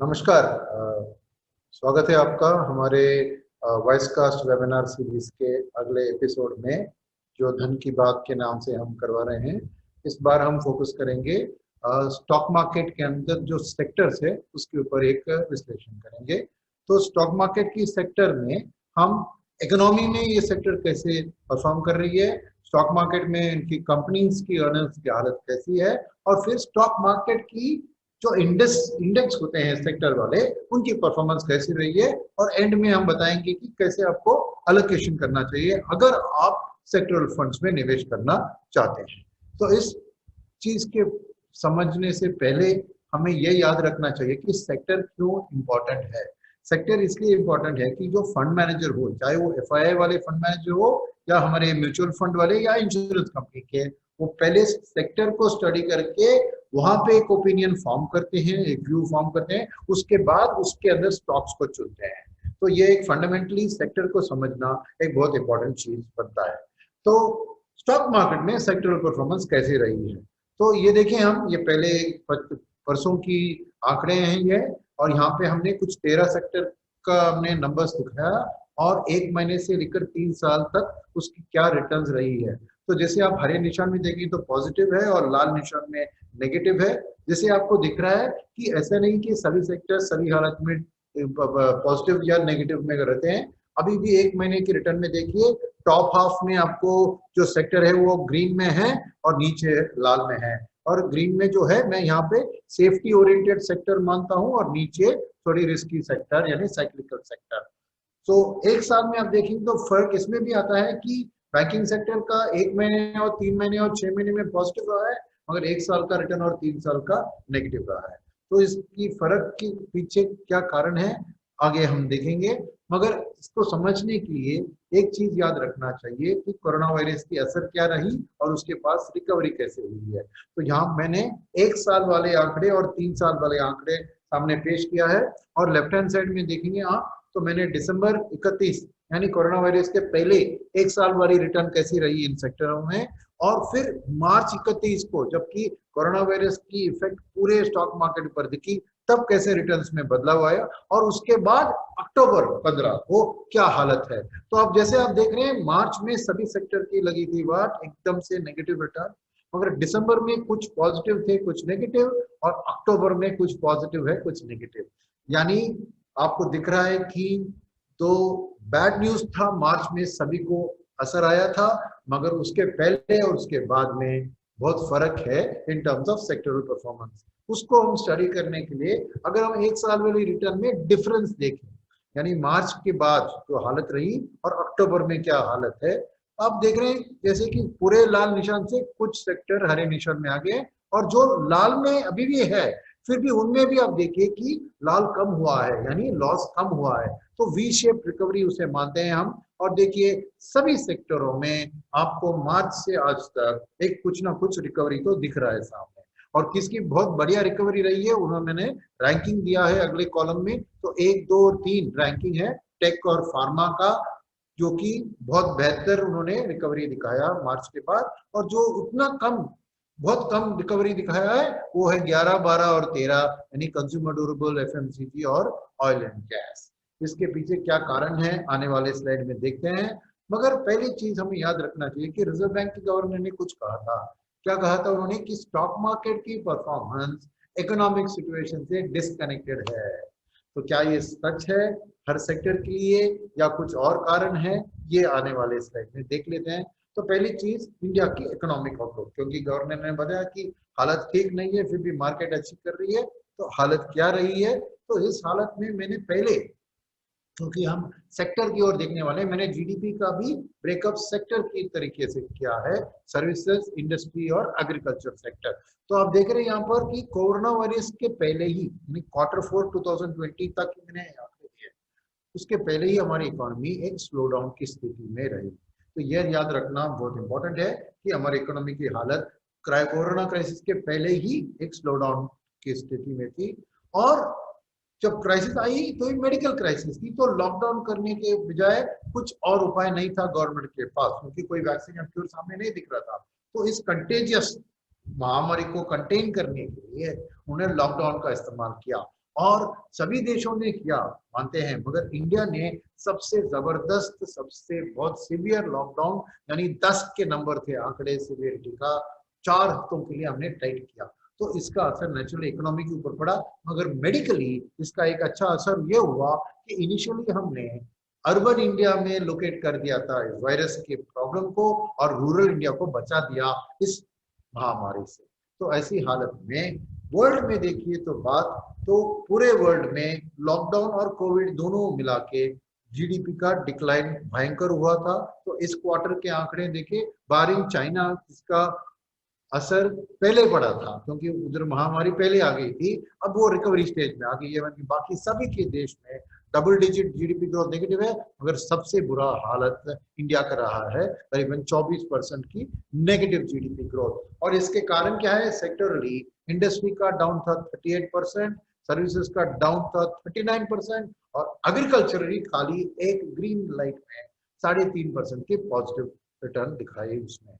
नमस्कार। स्वागत है आपका हमारे वॉइस कास्ट वेबिनार सीरीज के अगले एपिसोड में, जो धन की बात के नाम से हम करवा रहे हैं। इस बार हम फोकस करेंगे स्टॉक मार्केट के अंदर जो सेक्टर्स है उसके ऊपर एक विश्लेषण करेंगे। तो स्टॉक मार्केट की सेक्टर में हम इकोनॉमी में ये सेक्टर कैसे परफॉर्म कर रही है, स्टॉक मार्केट में इनकी कंपनीज की अर्निंग्स की हालत कैसी है, और फिर स्टॉक मार्केट की जो इंडेक्स होते हैं सेक्टर वाले, उनकी परफॉर्मेंस कैसी रही है, और एंड में हम बताएंगे कि कैसे आपको अलोकेशन करना चाहिए अगर आप सेक्टरल फंड्स में निवेश करना चाहते हैं। तो इस चीज के समझने से पहले हमें यह याद रखना चाहिए कि सेक्टर क्यों इंपॉर्टेंट है। सेक्टर इसलिए इंपॉर्टेंट है कि जो फंड मैनेजर हो, चाहे वो एफआईआई वाले फंड मैनेजर हो या हमारे म्यूचुअल फंड वाले या इंश्योरेंस कंपनी के, वो पहले सेक्टर को स्टडी करके वहां पे एक ओपिनियन फॉर्म करते हैं, एक व्यू फॉर्म करते हैं, उसके बाद उसके अंदर स्टॉक्स को चुनते हैं। तो ये एक फंडामेंटली सेक्टर को समझना एक बहुत इंपॉर्टेंट चीज बनता है। तो स्टॉक मार्केट में सेक्टरल परफॉर्मेंस कैसी रही है, तो ये देखें हम, ये पहले परसों की आंकड़े हैं ये, और यहाँ पे हमने कुछ 13 सेक्टर का हमने नंबर्स दिखाया और एक महीने से लेकर 3 साल तक उसकी क्या रिटर्न्स रही है। तो जैसे आप हरे निशान में देखें तो पॉजिटिव है और लाल निशान में नेगेटिव है। जैसे आपको दिख रहा है कि ऐसा नहीं कि सभी सेक्टर सभी हालत में पॉजिटिव या नेगेटिव में रहते हैं। अभी भी एक महीने की रिटर्न में देखिए, टॉप हाफ में आपको जो सेक्टर है वो ग्रीन में है और नीचे लाल में है। और ग्रीन में जो है मैं यहाँ पे सेफ्टी ओरिएंटेड सेक्टर मानता हूँ, और नीचे थोड़ी रिस्की सेक्टर यानी साइक्लिकल सेक्टर। तो एक साल में आप देखेंगे तो फर्क इसमें भी आता है कि बैंकिंग सेक्टर का 1 महीने और 3 महीने और 6 महीने में पॉजिटिव रहा है, मगर 1 साल का रिटर्न और 3 साल का नेगेटिव रहा है। तो इसकी फर्क के पीछे क्या कारण है आगे हम देखेंगे, मगर इसको समझने के लिए एक चीज याद रखना चाहिए कि कोरोना वायरस की असर क्या रही और उसके पास रिकवरी कैसे हुई है। तो यहाँ मैंने 1 साल वाले आंकड़े और 3 साल वाले आंकड़े सामने पेश किया है, और लेफ्ट हैंड साइड में देखेंगे आप तो मैंने दिसंबर 31 यानी कोरोना वायरस के पहले 1 साल वाली रिटर्न कैसी रही इन सेक्टरों में, और फिर मार्च 31 को जबकि कोरोना वायरस की इफेक्ट पूरे स्टॉक मार्केट पर दिखी, तब कैसे रिटर्न्स में बदलाव आया, और उसके बाद अक्टूबर 15 को क्या हालत है। तो अब जैसे आप देख रहे हैं मार्च में सभी सेक्टर की लगी थी बात एकदम से नेगेटिव रिटर्न, मगर दिसंबर में कुछ पॉजिटिव थे कुछ नेगेटिव, और अक्टूबर में कुछ पॉजिटिव है कुछ नेगेटिव। यानी आपको दिख रहा है कि तो बैड न्यूज था, मार्च में सभी को असर आया था, मगर उसके पहले और उसके बाद में बहुत फर्क है इन टर्म्स ऑफ सेक्टरल परफॉर्मेंस। उसको हम स्टडी करने के लिए अगर हम 1 साल वाली रिटर्न में डिफरेंस देखें, यानी मार्च के बाद जो हालत रही और अक्टूबर में क्या हालत है, आप देख रहे हैं जैसे कि पूरे लाल निशान से कुछ सेक्टर हरे निशान में आ गए, और जो लाल में अभी भी है फिर भी उनमें भी आप देखिए कि लाल कम हुआ है, यानी लॉस कम हुआ है। तो वी शेप रिकवरी उसे मानते हैं हम। और देखिए सभी सेक्टरों में आपको मार्च से आज तक एक कुछ ना कुछ रिकवरी तो दिख रहा है सामने। और किसकी बहुत बढ़िया रिकवरी रही है उन्होंने मैंने रैंकिंग दिया है अगले कॉलम में, तो 1 2 और 3 रैंकिंग है टेक और फार्मा का, जो कि बहुत बेहतर उन्होंने रिकवरी दिखाया मार्च के बाद। और जो उतना कम बहुत कम रिकवरी दिखाया है वो है 11 12 और 13, यानी कंज्यूमर ड्यूरेबल, एफएमसीजी और ऑयल एंड गैस। इसके पीछे क्या कारण है आने वाले स्लाइड में देखते हैं, मगर पहली चीज हमें याद रखना चाहिए कि रिजर्व बैंक के गवर्नर ने कुछ कहा था। क्या कहा था उन्होंने कि स्टॉक मार्केट की परफॉर्मेंस इकोनॉमिक सिचुएशन से डिस्कनेक्टेड है। तो क्या ये सच है हर सेक्टर के लिए या कुछ और कारण है, ये आने वाले स्लाइड में देख लेते हैं। तो पहली चीज इंडिया की इकोनॉमिक आउटलुक, क्योंकि गवर्नर ने बताया कि हालत ठीक नहीं है फिर भी मार्केट अच्छी कर रही है, तो हालत क्या रही है। तो इस हालत में मैंने पहले, क्योंकि हम सेक्टर की ओर देखने वाले, मैंने जीडीपी का भी ब्रेकअप सेक्टर की तरीके से किया है, सर्विसेज, इंडस्ट्री और एग्रीकल्चर सेक्टर। तो आप देख रहे हैं यहाँ पर कि कोरोना वायरस के पहले ही यानी Q4 2020 तक मैंने आंकड़े दिए, उसके पहले ही हमारी इकोनॉमी एक स्लो डाउन की स्थिति में रही। तो यह याद रखना बहुत इंपॉर्टेंट है कि हमारी इकोनॉमी की हालत कोरोना क्राइसिस के पहले ही एक स्लो डाउन की स्थिति में थी। और जब क्राइसिस आई तो ये मेडिकल क्राइसिस थी, तो लॉकडाउन करने के बजाय कुछ और उपाय नहीं था गवर्नमेंट के पास, क्योंकि कोई वैक्सीन या क्योर सामने नहीं दिख रहा था। तो इस कंटेजियस महामारी को कंटेन करने के लिए उन्हें लॉकडाउन का इस्तेमाल किया। और सभी देशों ने किया मानते हैं, मगर इंडिया ने सबसे जबरदस्त, सबसे बहुत सीवियर लॉकडाउन, यानी 10 के नंबर थे आंकड़े सीवियरिटी का, 4 हफ्तों के लिए हमने टाइट किया। तो इसका असर नेचुरल इकोनॉमी के ऊपर पड़ा, मगर मेडिकली इसका एक अच्छा असर यह हुआ कि इनिशियली हमने अर्बन इंडिया में लोकेट कर दिया था इस वायरस के प्रॉब्लम को, और रूरल इंडिया को बचा दिया इस महामारी से। तो ऐसी हालत में वर्ल्ड में देखिए तो बात, तो पूरे वर्ल्ड में लॉकडाउन और कोविड दोनों मिला के जीडीपी का डिक्लाइन भयंकर हुआ था। तो इस क्वार्टर के आंकड़े देखिए, बारिंग चाइना, इसका असर पहले पड़ा था क्योंकि उधर महामारी पहले आ गई थी, अब वो रिकवरी स्टेज में आ गई है। बाकी सभी के देश में double digit GDP growth negative है, मगर सबसे बुरा हालत इंडिया का रहा है, करीबन 24% की नेगेटिव जीडीपी ग्रोथ। और इसके कारण क्या है, सेक्टरली इंडस्ट्री का डाउन था 38%, सर्विसेज का डाउन था 39%, और एग्रीकल्चरली खाली एक ग्रीन लाइट में 3.5% के पॉजिटिव रिटर्न दिखाई उसने।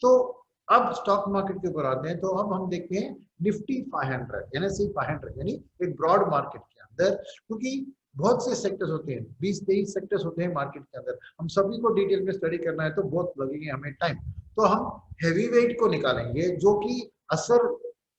तो अब स्टॉक मार्केट के ऊपर आते हैं, तो अब हम देखते हैं निफ्टी 500, एनएसई 500, यानी एक ब्रॉड मार्केट के अंदर, क्योंकि बहुत से सेक्टर्स होते हैं, 20-23 सेक्टर्स होते हैं मार्केट के अंदर, हम सभी को डिटेल में स्टडी करना है तो बहुत लगेंगे हमें टाइम। तो हम हैवी वेट को निकालेंगे जो कि असर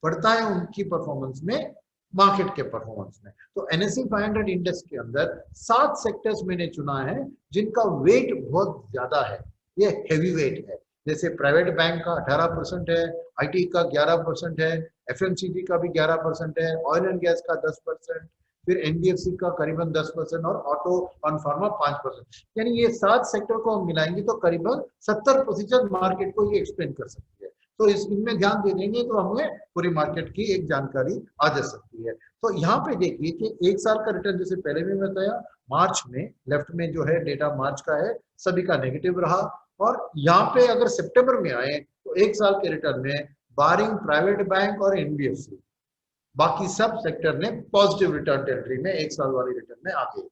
पड़ता है उनकी परफॉर्मेंस में, मार्केट के परफॉर्मेंस में। तो एनएसई 500 इंडेक्स के अंदर 7 सेक्टर्स मैंने चुना है जिनका वेट बहुत ज्यादा है, ये हैवी वेट है। जैसे प्राइवेट बैंक का 18% है, आईटी का 11% है, एफएमसीजी का भी 11% है, ऑयल एंड गैस का 10%, फिर एनबीएफसी का करीबन 10%, और ऑटो और फार्मा 5%। यानी ये 7 सेक्टर को हम मिलाएंगे तो करीबन 70% मार्केट को ये एक्सप्लेन कर सकती है। तो इनमें ध्यान दे देंगे तो हमें पूरी मार्केट की एक जानकारी आ जा सकती है। तो यहाँ पे देखिए कि एक साल का रिटर्न, जैसे पहले भी बताया, मार्च में लेफ्ट में जो है डेटा मार्च का है, सभी का नेगेटिव रहा। और यहाँ पे अगर सितंबर में आए तो एक साल के रिटर्न में बारिंग प्राइवेट बैंक और एनबीएफसी, बाकी सब सेक्टर ने पॉजिटिव रिटर्न टेरिटरी में एक साल वाली रिटर्न में आ गए।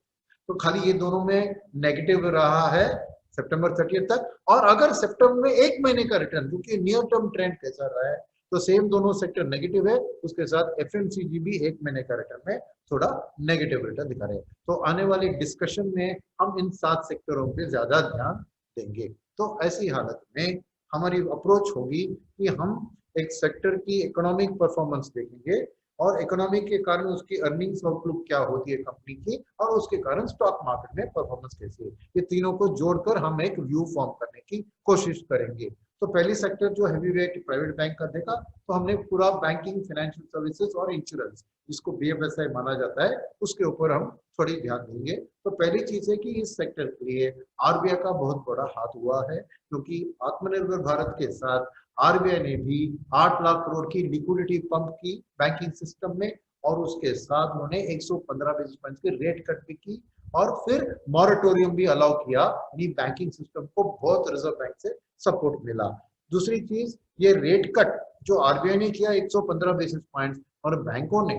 तो खाली ये दोनों में नेगेटिव रहा है सितंबर 30 तक। और अगर सितंबर में एक महीने का रिटर्न, क्योंकि नियर टर्म ट्रेंड कैसा रहा है, तो सेम दोनों सेक्टर नेगेटिव है, उसके साथ एफएमसीजी भी एक महीने का रिटर्न में थोड़ा नेगेटिव रिटर्न दिखा रहे हैं। तो आने वाली डिस्कशन में हम इन 7 सेक्टरों पे ज्यादा ध्यान देंगे। तो ऐसी हालत में हमारी अप्रोच होगी कि हम एक सेक्टर की इकोनॉमिक परफॉर्मेंस देखेंगे, और इकोनॉमी के कारण उसकी अर्निंग्स आउटलुक क्या होती है कंपनी की, और उसके कारण स्टॉक मार्केट में परफॉर्मेंस कैसी है, ये तीनों को जोड़कर हम एक व्यू फॉर्म करने की कोशिश करेंगे। तो पहली सेक्टर जो हैवी वेट प्राइवेट बैंक का देखा, तो हमने पूरा बैंकिंग, फाइनेंशियल सर्विसेज और इंश्योरेंस, जिसको बीएफएसआई माना जाता है, उसके ऊपर हम थोड़ी ध्यान देंगे। तो पहली चीज है कि इस सेक्टर के लिए आरबीआई का बहुत बड़ा हाथ हुआ है, क्योंकि आत्मनिर्भर भारत के साथ आरबीआई ने भी 8 लाख करोड़ की लिक्विडिटी पंप की बैंकिंग सिस्टम में, और उसके साथ उन्होंने 115 बेसिस पॉइंट्स की रेट कट भी की, और फिर मॉरेटोरियम भी अलाउ किया, यानी बैंकिंग सिस्टम को बहुत रिजर्व बैंक से सपोर्ट मिला। दूसरी चीज, ये रेट कट जो आरबीआई ने किया 115 बेसिस पॉइंट्स, और बैंकों ने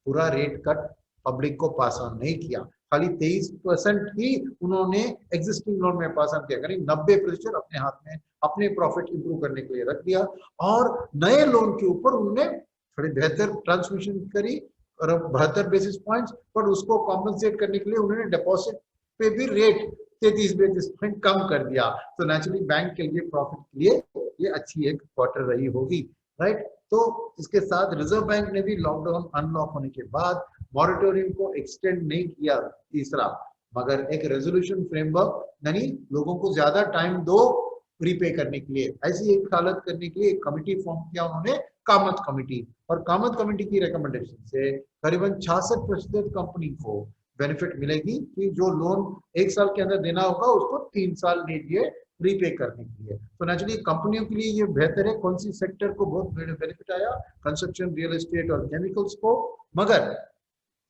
पूरा रेट कट पब्लिक को पास ऑन नहीं किया, खाली 23% ही उन्होंने एग्जिस्टिंग लोन में पास ऑन किया, करीब 90% अपने हाथ में अपने प्रॉफिट इंप्रूव करने के लिए रख दिया। और नए लोन के ऊपर उन्होंने थोड़ी बेहतर ट्रांसमिशन करी, और 72 बेसिस पॉइंट्स, पर उसको कॉम्पनसेट करने के लिए उन्होंने डिपॉजिट पे भी रेट 33 बेसिस पॉइंट कम कर दिया। तो नेचुरली बैंक के लिए, प्रॉफिट के लिए ये अच्छी एक क्वार्टर रही होगी, राइट। तो इसके साथ रिजर्व बैंक ने भी लॉकडाउन अनलॉक होने के बाद मॉरेटोरियम को एक्सटेंड नहीं किया, तीसरा, मगर एक रेजोल्यूशन फ्रेमवर्क, यानी लोगों को ज्यादा टाइम दो प्रीपे करने के लिए, ऐसी एक हालत करने के लिए एक कमिटी फॉर्म किया उन्होंने, कामत कमिटी। और कामत कमिटी की रिकमेंडेशन से करीबन 66% कंपनी को बेनिफिट मिलेगी कि जो लोन एक साल के अंदर देना होगा उसको 3 साल लीजिए प्रीपे करने के लिए। तो नेचुरली कंपनियों के लिए ये बेहतर है। कौन सी सेक्टर को बहुत बेनिफिट आया, कंस्ट्रक्शन, रियल एस्टेट और केमिकल्स को। मगर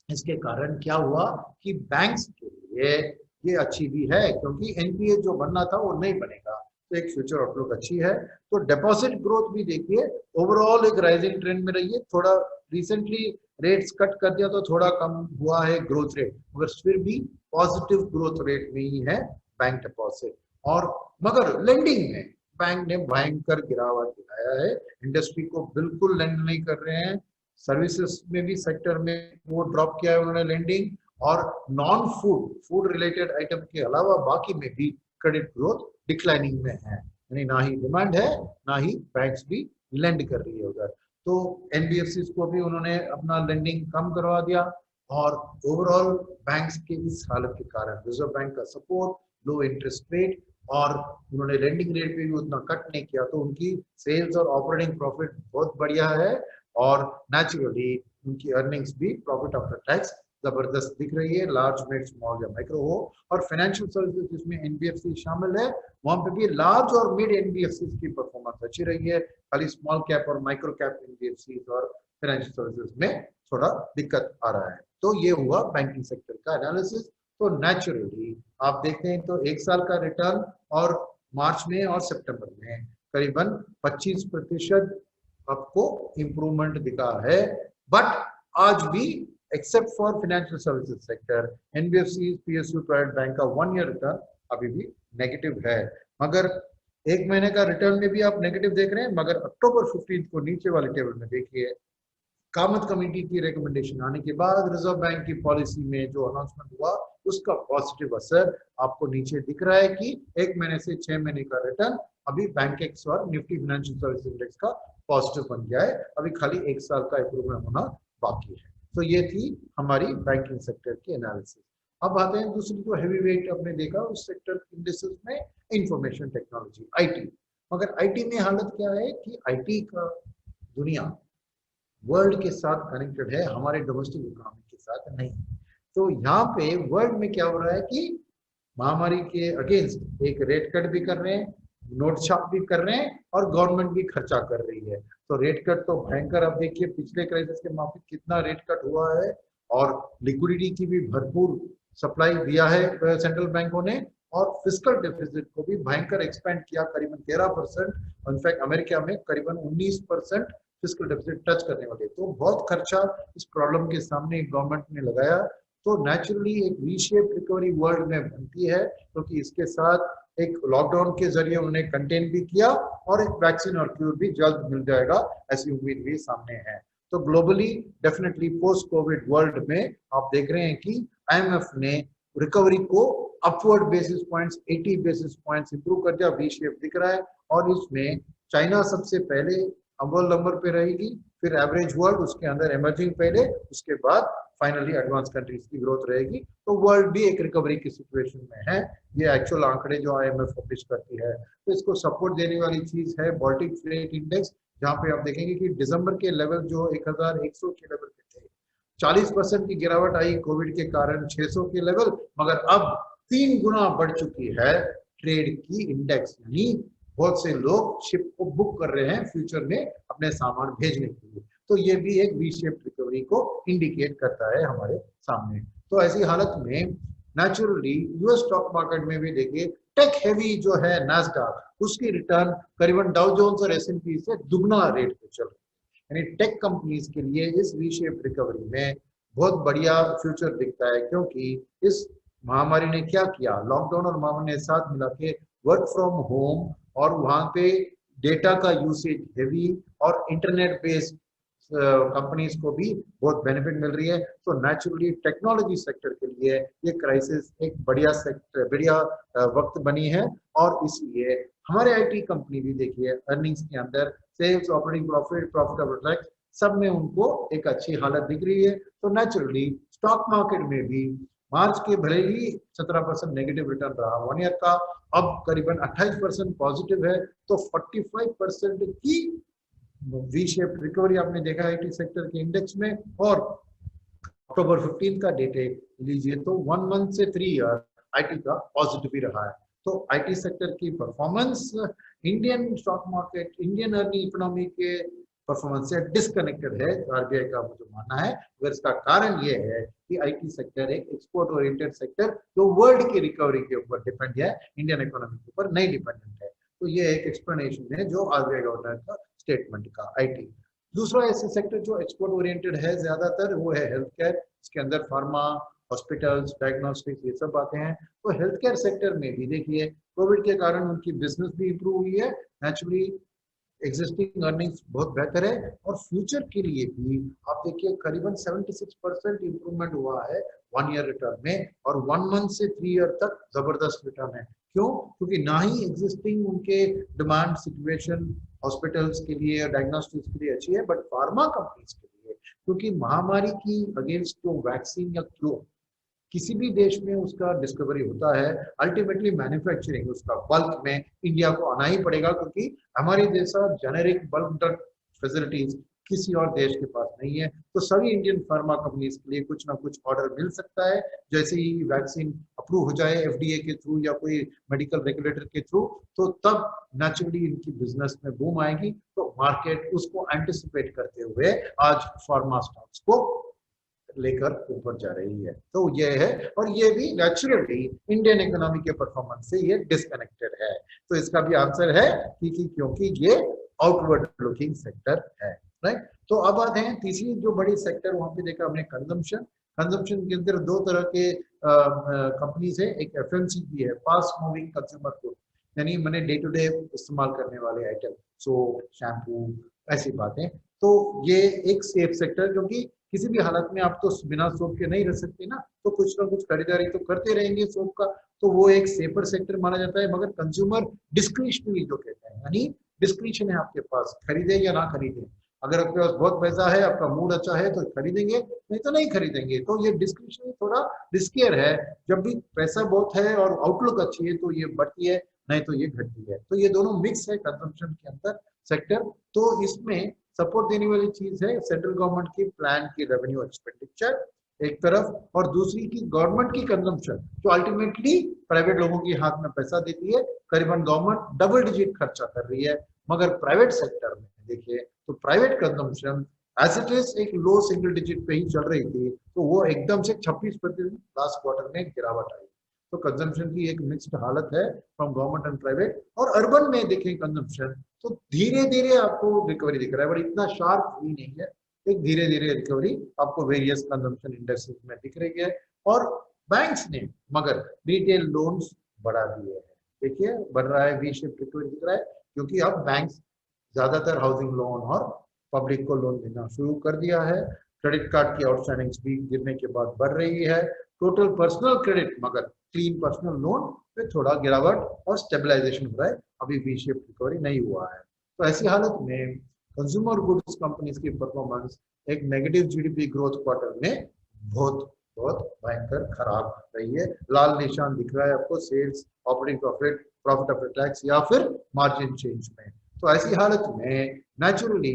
इसके कारण क्या हुआ कि बैंक्स के लिए ये अच्छी भी है, क्योंकि एनपीए जो बनना था वो नहीं बनेगा, तो एक फ्यूचर आउटलुक अच्छी है। तो डिपॉजिट ग्रोथ भी देखिए ओवरऑल एक राइजिंग ट्रेंड में रही है, थोड़ा रिसेंटली रेट्स कट कर दिया तो थोड़ा कम हुआ है ग्रोथ रेट, मगर फिर भी पॉजिटिव ग्रोथ रेट में ही है बैंक डिपॉजिट। और मगर लेंडिंग में बैंक ने भयंकर गिरावट दिखाया है, इंडस्ट्री को बिल्कुल लेंड नहीं कर रहे हैं, सर्विसेज में भी सेक्टर में वो ड्रॉप किया है उन्होंने लेंडिंग, और नॉन फूड रिलेटेड आइटम के अलावा बाकी में भी क्रेडिट ग्रोथ डिक्लाइनिंग में है, यानी ना ही डिमांड है ना ही बैंक्स भी लेंड कर रही है उधर। तो एनबीएफसी को भी उन्होंने अपना लेंडिंग कम करवा दिया, और ओवरऑल बैंक्स के इस हालत के कारण रिजर्व बैंक का सपोर्ट, लो इंटरेस्ट रेट, और उन्होंने लेंडिंग रेट पे भी उतना कट नहीं किया, तो उनकी सेल्स और ऑपरेटिंग प्रॉफिट बहुत बढ़िया है, और नेचुरली उनकी अर्निंग्स भी प्रॉफिट आफ्टर टैक्स जबरदस्त दिख रही है, लार्ज मिड स्मॉल या माइक्रो हो। और फाइनेंशियल सर्विसेज जिसमें एनबीएफसी शामिल है, वहां पे भी लार्ज और मिड एनबीएफसी की परफॉर्मेंस अच्छी रही है, खाली स्मॉल कैप और माइक्रो कैप एनबीएफसी और फाइनेंशियल सर्विसेज में थोड़ा दिक्कत आ रहा है। तो ये हुआ बैंकिंग सेक्टर का एनालिसिस। तो नेचुरली आप देखते हैं तो एक साल का रिटर्न और मार्च में और सितंबर में करीबन 25% आपको इंप्रूवमेंट दिखा है, बट आज भी except for financial services sector, NBFC, PSU, private bank का 1 ईयर रिटर्न अभी भी नेगेटिव है। मगर एक महीने का रिटर्न में भी आप नेगेटिव देख रहे हैं, मगर अक्टूबर 15 को नीचे वाले टेबल में देखिए, कामत कमेटी की रिकमेंडेशन आने के बाद रिजर्व बैंक की पॉलिसी में जो अनाउंसमेंट हुआ उसका पॉजिटिव असर आपको नीचे दिख रहा है कि 1 महीने से 6 महीने का रिटर्न अभी बैंकेक्स और निफ्टी फाइनेंशियल सर्विस इंडेक्स का पॉजिटिव बन गया है, अभी खाली 1 साल का इंप्रूवमेंट होना बाकी है। तो ये थी हमारी बैंकिंग सेक्टर की एनालिसिस। अब आते हैं दूसरी जो हैवी वेट आपने देखा उस सेक्टर इंडेक्सेस में, इंफॉर्मेशन टेक्नोलॉजी, आईटी। मगर आईटी में हालत क्या है कि आईटी का दुनिया वर्ल्ड के साथ कनेक्टेड है, हमारे डोमेस्टिक इकोनॉमी के साथ नहीं। तो यहाँ पे वर्ल्ड में क्या हो रहा है कि महामारी के अगेंस्ट एक रेट कट भी कर रहे हैं, नोट छाप भी कर रहे हैं, और गवर्नमेंट भी खर्चा कर रही है। तो रेट कट तो भयंकर, अब देखिए पिछले क्राइसिस के माफिक कितना रेट कट हुआ है, और लिक्विडिटी की भी भरपूर सप्लाई दिया है सेंट्रल बैंकों ने, और फिस्कल डेफिसिट को भी भयंकर एक्सपेंड किया, करीबन 13%, इनफैक्ट अमेरिका में करीबन 19% फिस्कल डेफिसिट टच करने वाले। तो बहुत खर्चा इस प्रॉब्लम के सामने गवर्नमेंट ने लगाया। तो नेचुरली एक वी शेप रिकवरी वर्ल्ड में बनती है, क्योंकि तो इसके साथ एक लॉकडाउन के जरिए उन्हें कंटेन भी किया, और एक वैक्सीन और क्यूर भी जल्द मिल जाएगा ऐसी उम्मीद भी सामने है। तो globally definitely post Covid world में आप देख रहे हैं कि आईएमएफ ने रिकवरी को upward basis points 80 basis points improve कर दिया, वी शेप दिख रहा है। और इसमें चाइना सबसे पहले अव्वल नंबर पे रहेगी, फिर एवरेज वर्ल्ड, उसके अंदर इमर्जिंग पहले, उसके बाद फाइनली एडवांस कंट्रीज की ग्रोथ रहेगी। तो वर्ल्ड भी एक रिकवरी की सिचुएशन में है, ये एक्चुअल आंकड़े जो आईएमएफ पब्लिश करती है। तो इसको सपोर्ट देने वाली चीज है बाल्टिक फ्रेट इंडेक्स, जहां पे आप देखेंगे कि दिसंबर के लेवल जो 1100 के लेवल पे थे, 40% की गिरावट आई कोविड के कारण 600 के लेवल, मगर अब 3 गुना बढ़ चुकी है ट्रेड की इंडेक्स, यानी बहुत से लोग शिप को बुक कर रहे हैं फ्यूचर में अपने सामान भेजने के लिए। तो ये भी एक वी शेप रिकवरी को इंडिकेट करता है हमारे सामने। तो ऐसी हालत में नेचुरली यूएस स्टॉक मार्केट में भी देखिए टेक हेवी जो है नास्डैक, उसकी रिटर्न करीबन डाउ जोन्स और एसएनपी से दुगना रेट पे चल रही है। यानी टेक कंपनीज के लिए इस वी शेप रिकवरी में बहुत बढ़िया फ्यूचर दिखता है, क्योंकि इस महामारी ने क्या किया, लॉकडाउन और महामारी ने साथ मिला के वर्क फ्रॉम होम और वहां पे डेटा का यूसेज हेवी और इंटरनेट बेस्ड कंपनीज को भी बहुत बेनिफिट मिल रही है। तो नेचुरली टेक्नोलॉजी सेक्टर के लिए ये क्राइसिस एक बढ़िया सेक्टर, बढ़िया वक्त बनी है। और इसलिए हमारे आईटी कंपनी भी देखिए अर्निंग्स के अंदर sales, operating profit, profit after tax, सब में उनको एक अच्छी हालत दिख रही है। तो नेचुरली स्टॉक मार्केट में भी मार्च के भले ही 17% नेगेटिव रिटर्न रहा 1 ईयर का, अब करीबन 28% पॉजिटिव है। तो 45% की वी शेप रिकवरी आपने देखा आईटी सेक्टर के इंडेक्स में। और अक्टूबर 15 का डेटे लीजिए तो 1 मंथ से 3 ईयर आईटी का पॉजिटिव ही रहा है। तो आईटी सेक्टर की performance Indian stock market, Indian earning economy के परफॉर्मेंस से डिस्कनेक्टेड है, आरबीआई का मुझे मानना है। अगर इसका कारण ये है कि आईटी सेक्टर एक एक्सपोर्ट ओरिएंटेड सेक्टर जो वर्ल्ड की रिकवरी के ऊपर डिपेंड है, इंडियन इकोनॉमी के ऊपर नहीं डिपेंडेंट है। तो ये एक एक्सप्लेनेशन है जो आरबीआई गवर्नर का स्टेटमेंट का आईटी। दूसरा ऐसे सेक्टर जो एक्सपोर्ट ओरिएंटेड है ज्यादातर, वो है हेल्थ केयर। इसके अंदर फार्मा, हॉस्पिटल्स, डायग्नोस्टिक्स, ये सब आते हैं। तो हेल्थ केयर सेक्टर में भी देखिए कोविड के कारण उनकी बिजनेस भी इंप्रूव हुई है। नेचुरली एग्जिस्टिंग अर्निंग्स बहुत बेहतर है और फ्यूचर के लिए भी आप देखिए करीबन 76% इंप्रूवमेंट हुआ है 1 ईयर रिटर्न में, और 1 मंथ से 3 ईयर तक जबरदस्त रिटर्न है। क्यों? क्योंकि ना ही एग्जिस्टिंग उनके डिमांड सिचुएशन हॉस्पिटल्स के लिए डायग्नोस्टिक्स के लिए अच्छी है, बट फार्मा कंपनीज के लिए, क्योंकि महामारी की अगेंस्ट जो वैक्सीन या क्योर किसी भी देश में उसका डिस्कवरी होता है, अल्टीमेटली मैन्युफैक्चरिंग उसका बल्क में इंडिया को आना ही पड़ेगा, क्योंकि हमारे जैसा जेनेरिक बल्क ड्रग फैसिलिटीज किसी और देश के पास नहीं है। तो सभी इंडियन फार्मा कंपनीज के लिए कुछ ना कुछ ऑर्डर मिल सकता है जैसे ही वैक्सीन अप्रूव हो जाए एफडीए के थ्रू या कोई मेडिकल रेगुलेटर के थ्रू, तो तब नेचुरली इनकी बिजनेस में बूम आएगी। तो मार्केट उसको एंटिसिपेट करते हुए आज फार्मा स्टॉक्स को लेकर ऊपर जा रही है। तो ये है, और ये भी नेचुरली इंडियन इकोनॉमी के परफॉर्मेंस से ये डिस्कनेक्टेड है। तो इसका भी आंसर है कि क्योंकि ये आउटवर्ड लुकिंग सेक्टर है, राइट। तो अब आते हैं तीसरी जो बड़ी सेक्टर, वहां पे देखा हमने कंजम्पशन। कंजम्पशन के अंदर दो तरह के कंपनीज है, एक एफएमसीजी है, फास्ट मूविंग कंज्यूमर गुड, यानी मैंने डे टू डे इस्तेमाल करने वाले आइटम, सोप, शैम्पू, ऐसी बातें। तो ये एक सेफ सेक्टर, क्योंकि किसी भी हालत में आप तो बिना सोप के नहीं रह सकते ना, तो कुछ ना कुछ खरीदारी तो करते रहेंगे सोप का, तो वो एक सेफर सेक्टर माना जाता है। मगर कंज्यूमर डिस्क्रिशनरी जो कहते हैं, यानी डिस्क्रिशन है आपके पास, खरीदे या ना खरीदे। अगर आपके पास बहुत पैसा है, आपका मूड अच्छा है तो खरीदेंगे, नहीं तो नहीं खरीदेंगे। तो ये डिस्क्रिशनरी थोड़ा रिस्कियर है। जब भी पैसा बहुत है और आउटलुक अच्छी है तो ये बढ़ती है, नहीं तो ये घटती है। तो ये दोनों मिक्स है कंजम्पशन के अंदर सेक्टर। तो इसमें सपोर्ट देने वाली चीज है सेंट्रल गवर्नमेंट की प्लान की रेवेन्यू एक्सपेंडिचर एक तरफ, और दूसरी की गवर्नमेंट की कंजम्पशन, जो अल्टीमेटली प्राइवेट लोगों के हाथ में पैसा देती है। करीबन गवर्नमेंट डबल डिजिट खर्चा कर रही है, मगर प्राइवेट सेक्टर में देखिए तो private consumption as it is एक लो सिंगल डिजिट पे ही चल रही थी, तो वो एकदम से 26% लास्ट क्वार्टर में गिरावट आई। तो कंजम्पशन की एक मिक्स्ड हालत है फ्रॉम गवर्नमेंट एंड प्राइवेट। और अर्बन में देखें कंजम्पशन, तो धीरे धीरे आपको रिकवरी दिख रहा है, बट इतना शार्प भी नहीं है। एक धीरे धीरे रिकवरी आपको वेरियस कंजम्पशन इंडेक्सेस में दिख रही है। और बैंक्स ने मगर रिटेल लोन्स बढ़ा दिए हैं, देखिए बढ़ रहा है, वी शेप रिकवरी दिख रहा है, क्योंकि अब बैंक्स ज्यादातर हाउसिंग लोन और पब्लिक को लोन देना शुरू कर दिया है। क्रेडिट कार्ड की आउटस्टैंडिंग्स भी गिरने के बाद बढ़ रही है। टोटल पर्सनल क्रेडिट मगर क्लीन पर्सनल लोन पे थोड़ा गिरावट और स्टेबलाइजेशन हो रहा है, अभी वी शेप रिकवरी नहीं हुआ है। तो ऐसी हालत में कंज्यूमर गुड्स कंपनीज की परफॉर्मेंस एक नेगेटिव जीडीपी ग्रोथ क्वार्टर में बहुत बहुत भयंकर खराब रही है। लाल निशान दिख रहा है आपको sales, operating profit, profit after tax या फिर मार्जिन चेंज में। तो ऐसी हालत में नेचुरली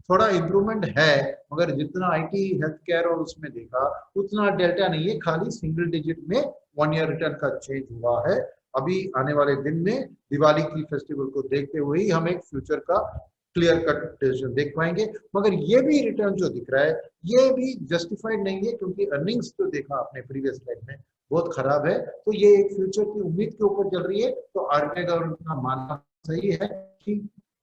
थोड़ा इंप्रूवमेंट है, मगर जितना आईटी हेल्थ केयर और उसमें देखा उतना डेल्टा नहीं है, खाली सिंगल डिजिट में 1 ईयर रिटर्न का चेंज हुआ है। अभी आने वाले दिन में दिवाली की फेस्टिवल को देखते हुए हम एक फ्यूचर का क्लियर कट डिसीजन देख पाएंगे। मगर ये भी रिटर्न जो दिख रहा है ये भी जस्टिफाइड नहीं है, क्योंकि अर्निंग्स जो देखा आपने प्रीवियस स्लाइड में बहुत खराब है। तो ये एक फ्यूचर की उम्मीद के ऊपर चल रही है। तो आरबीआई गवर्नमेंट का मानना सही है कि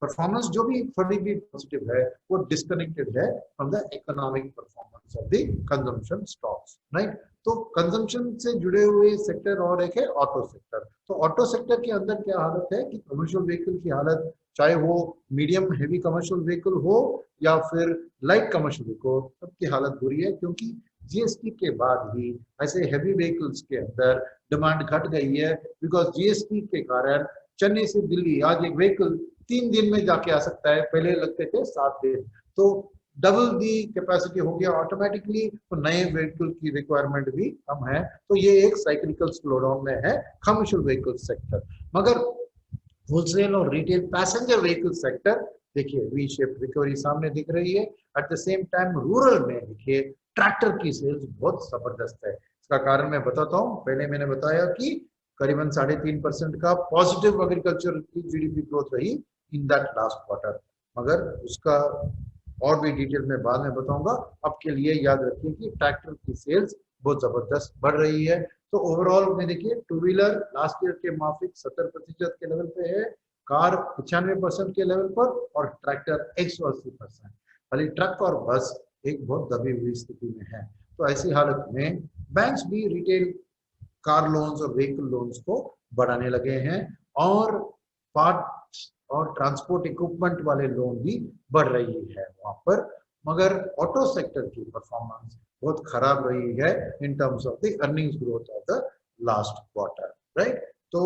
परफॉर्मेंस जो भी थोड़ी भी पॉजिटिव है वो डिस्कनेक्टेड है from the economic performance of the consumption stocks, right. तो कंजम्पशन से जुड़े हुए सेक्टर और एक है ऑटो सेक्टर। तो ऑटो सेक्टर के अंदर क्या हालत है कि कमर्शियल व्हीकल की हालत, चाहे वो मीडियम हेवी कमर्शियल व्हीकल हो या फिर लाइट कमर्शियल व्हीकल, सबकी हालत बुरी है। क्योंकि जीएसटी के बाद ही ऐसे हेवी व्हीकल्स के अंदर डिमांड घट गई है, बिकॉज जीएसटी के कारण चेन्नई से दिल्ली आज एक व्हीकल 3 दिन में जाके आ सकता है, पहले लगते थे 7 दिन। तो डबल दी कैपेसिटी हो गया ऑटोमेटिकली, तो नए व्हीकल की रिक्वायरमेंट भी कम है। तो ये एक साइक्लिकल स्लोडाउन में है कमर्शियल व्हीकल सेक्टर। मगर होलसेल और रिटेल पैसेंजर व्हीकल सेक्टर देखिए वी शेप रिकवरी सामने दिख रही है। At the same time rural में देखिए ट्रैक्टर की सेल्स बहुत जबरदस्त है। इसका कारण मैं बताता हूँ। पहले मैंने बताया कि करीबन 3.5% का पॉजिटिव एग्रीकल्चर की जीडीपी ग्रोथ रही इन दैट लास्ट क्वार्टर, मगर उसका और भी डिटेल में बाद में बताऊंगा। अब के लिए याद रखिए कि ट्रैक्टर की सेल्स बहुत जबरदस्त बढ़ रही है। तो ओवरऑल में देखिए टू व्हीलर लास्ट ईयर के माफिक 70% के लेवल पे है, कार 95% के लेवल पर, और ट्रैक्टर 180%। खाली ट्रक और बस एक बहुत दबी हुई स्थिति में है। तो ऐसी हालत में बैंक्स भी रिटेल कार लोन्स और व्हीकल लोन्स को बढ़ाने लगे हैं। और पार्ट और ट्रांसपोर्ट इक्विपमेंट वाले लोन भी बढ़ रही है वहां पर। मगर ऑटो सेक्टर की परफॉर्मेंस बहुत खराब रही है इन terms of the earnings growth of the last quarter, right. तो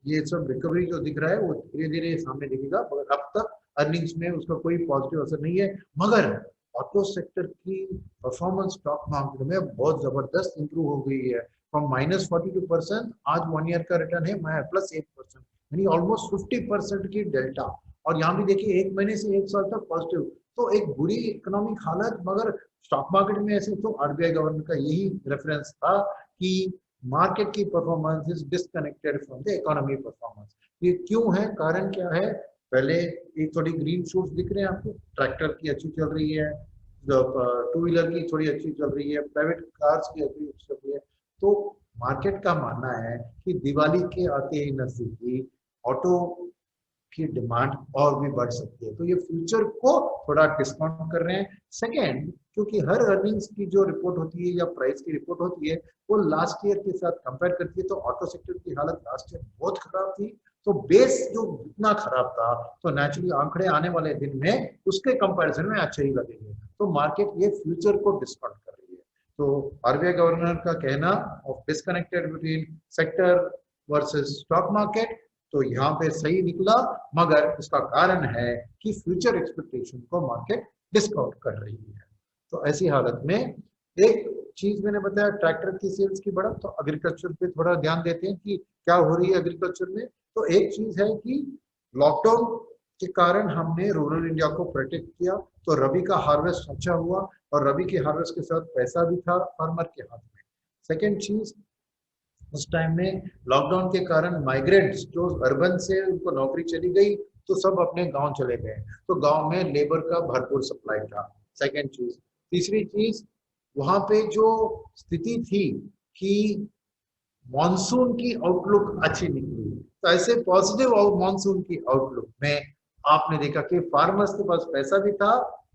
ये सब रिकवरी जो दिख रहा है वो धीरे धीरे सामने दिखेगा, मगर अब तक अर्निंग्स में उसका कोई पॉजिटिव असर नहीं है। मगर ऑटो सेक्टर की परफॉर्मेंस स्टॉक मार्केट में बहुत जबरदस्त इंप्रूव हो गई है। फ्रॉम -42% आज 1 ईयर का रिटर्न है +8%, यानी ऑलमोस्ट 50% की डेल्टा। और यहाँ भी देखिए 1 महीने से 1 साल तक पॉजिटिव। तो एक बुरी इकोनॉमिक हालत, मगर स्टॉक मार्केट में ऐसे तो आरबीआई गवर्नर का यही रेफरेंस था कि मार्केट की performance is disconnected from the economy performance. ये क्यों है, कारण क्या है? पहले एक थोड़ी ग्रीन शूट्स दिख रहे हैं आपको, ट्रैक्टर की अच्छी चल रही है, टू व्हीलर की थोड़ी अच्छी चल रही है, प्राइवेट कार्स की अच्छी चल रही है। तो मार्केट का मानना है कि दिवाली के आते ही नजदीकी ऑटो की डिमांड और भी बढ़ सकती है, तो ये फ्यूचर को थोड़ा डिस्काउंट कर रहे हैं। सेकेंड, क्योंकि हर अर्निंग्स की जो रिपोर्ट होती है या प्राइस की रिपोर्ट होती है वो लास्ट ईयर के साथ कंपेयर करती है, तो ऑटो सेक्टर की हालत लास्ट ईयर बहुत खराब थी। तो बेस जो इतना खराब था, तो नेचुरली आंकड़े आने वाले दिन में उसके कंपैरिजन में अच्छे ही लगेंगे। तो मार्केट ये फ्यूचर को डिस्काउंट कर रही है। तो आरबीआई गवर्नर का कहना of disconnected between sector versus stock market, तो यहाँ पे सही निकला, मगर इसका कारण है कि फ्यूचर एक्सपेक्टेशन को मार्केट डिस्काउंट कर रही है। तो ऐसी हालत में एक चीज मैंने बताया ट्रैक्टर की सेल्स की बढ़त, तो एग्रीकल्चर पे थोड़ा ध्यान देते हैं कि क्या हो रही है एग्रीकल्चर में। तो एक चीज है कि लॉकडाउन के कारण हमने रूरल इंडिया को प्रोटेक्ट किया, तो रबी का हार्वेस्ट अच्छा हुआ और रबी के हार्वेस्ट के साथ पैसा भी था फार्मर के हाथ में। सेकेंड चीज, उस टाइम में लॉकडाउन के कारण माइग्रेंट्स जो अर्बन से उनको नौकरी चली गई तो सब अपने गांव चले गए, तो गांव में लेबर का भरपूर सप्लाई था। सेकेंड चीज। तीसरी चीज, वहां पे जो स्थिति थी कि मॉनसून की आउटलुक अच्छी निकली, तो ऐसे पॉजिटिव मॉनसून की आउटलुक में आपने देखा कि फार्मर्स के पास पैसा भी था,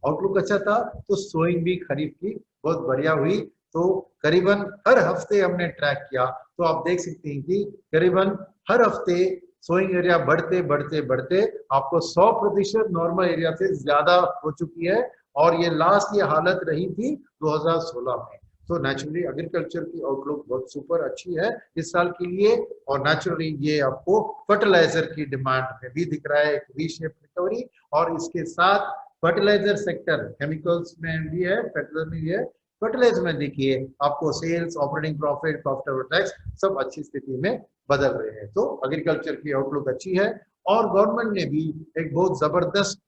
आउटलुक अच्छा था, तो सोइंग भी खरीफ की बहुत बढ़िया हुई। तो करीबन हर हफ्ते हमने ट्रैक किया, तो आप देख सकते हैं कि करीबन हर हफ्ते सोइंग एरिया बढ़ते बढ़ते बढ़ते आपको 100% नॉर्मल एरिया से ज्यादा हो चुकी है। और ये लास्ट ये हालत रही थी 2016 में। तो नेचुरली एग्रीकल्चर की आउटलुक बहुत सुपर अच्छी है इस साल के लिए। और नेचुरली ये आपको फर्टिलाइजर की डिमांड में भी दिख रहा है एक वी शेप रिकवरी। और इसके साथ फर्टिलाइजर सेक्टर, केमिकल्स में भी है, फर्टिलाइजर में भी है। फर्टिलाइजर में देखिए आपको sales, operating profit, profit after tax सब अच्छी स्थिति में बदल रहे हैं। तो एग्रीकल्चर की आउटलुक अच्छी है। और गवर्नमेंट ने भी एक बहुत जबरदस्त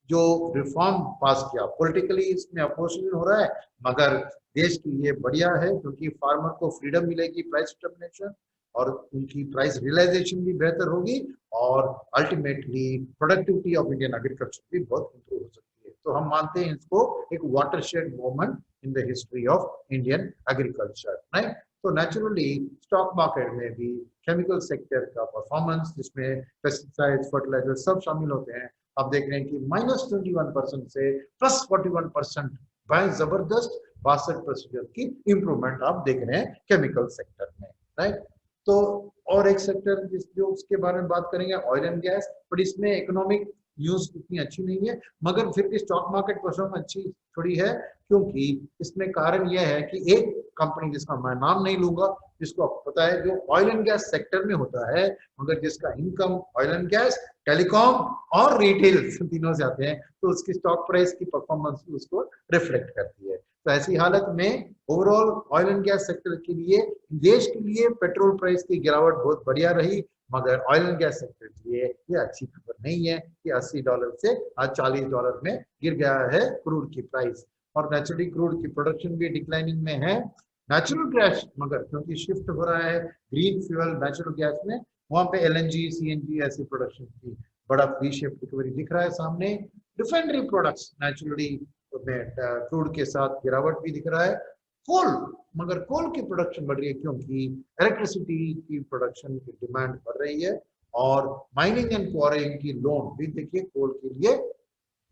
जो रिफॉर्म पास किया, पॉलिटिकली इसमें अपोजिशन हो रहा है, मगर देश के लिए बढ़िया है, क्योंकि फार्मर को फ्रीडम मिलेगी प्राइस डिटर्मिनेशन, और उनकी प्राइस रियलाइजेशन भी बेहतर होगी, और ultimately productivity of Indian agriculture भी बहुत इंप्रूव हो सकती है। तो हम मानते हैं इसको एक watershed moment in the history of Indian agriculture, right. तो नेचुरली स्टॉक मार्केट में भी केमिकल सेक्टर का परफॉर्मेंस, जिसमें पेस्टिसाइड, फर्टिलाइजर सब शामिल होते हैं, आप देख रहे हैं कि -21% से +41% बाय जबरदस्त 62% की इंप्रूवमेंट आप देख रहे हैं केमिकल सेक्टर में, राइट। तो और एक सेक्टर जिस जो उसके बारे में बात करेंगे ऑयल एंड गैस, बट इसमें इकोनॉमिक न्यूज उतनी अच्छी नहीं है, मगर फिर भी स्टॉक मार्केट परफॉर्मेंस अच्छी थोड़ी है, क्योंकि इसमें कारण यह है कि एक कंपनी जिसका मैं नाम नहीं लूंगा, जिसको आपको पता है, जो ऑयल एंड गैस सेक्टर में होता है, मगर जिसका income oil and gas, telecom और रिटेल तीनों से आते हैं, तो उसकी स्टॉक प्राइस की परफॉर्मेंस उसको रिफ्लेक्ट करती है। तो ऐसी हालत में overall oil and gas sector के लिए, देश के लिए पेट्रोल प्राइस की गिरावट बहुत बढ़िया रही, मगर ऑयल एंड गैस सेक्टर के लिए ये अच्छी खबर नहीं है कि $80 से आज $40 में गिर गया है क्रूड की प्राइस। और नेचुरली क्रूड की प्रोडक्शन भी डिक्लाइनिंग में है। नेचुरल गैस मगर क्योंकि शिफ्ट हो रहा है ग्रीन फ्यूल नेचुरल गैस में, वहां पे एलएनजी, सीएनजी ऐसी प्रोडक्शन की बड़ा वी शेप रिकवरी दिख रहा है सामने। रिफाइनरी प्रोडक्ट्स नेचुरली में क्रूड के साथ गिरावट भी दिख रहा है। कोल, मगर कोल की प्रोडक्शन बढ़ रही है क्योंकि इलेक्ट्रिसिटी की प्रोडक्शन की डिमांड बढ़ रही है। और माइनिंग एंड क्वारिंग की लोन भी देखिए कोल के लिए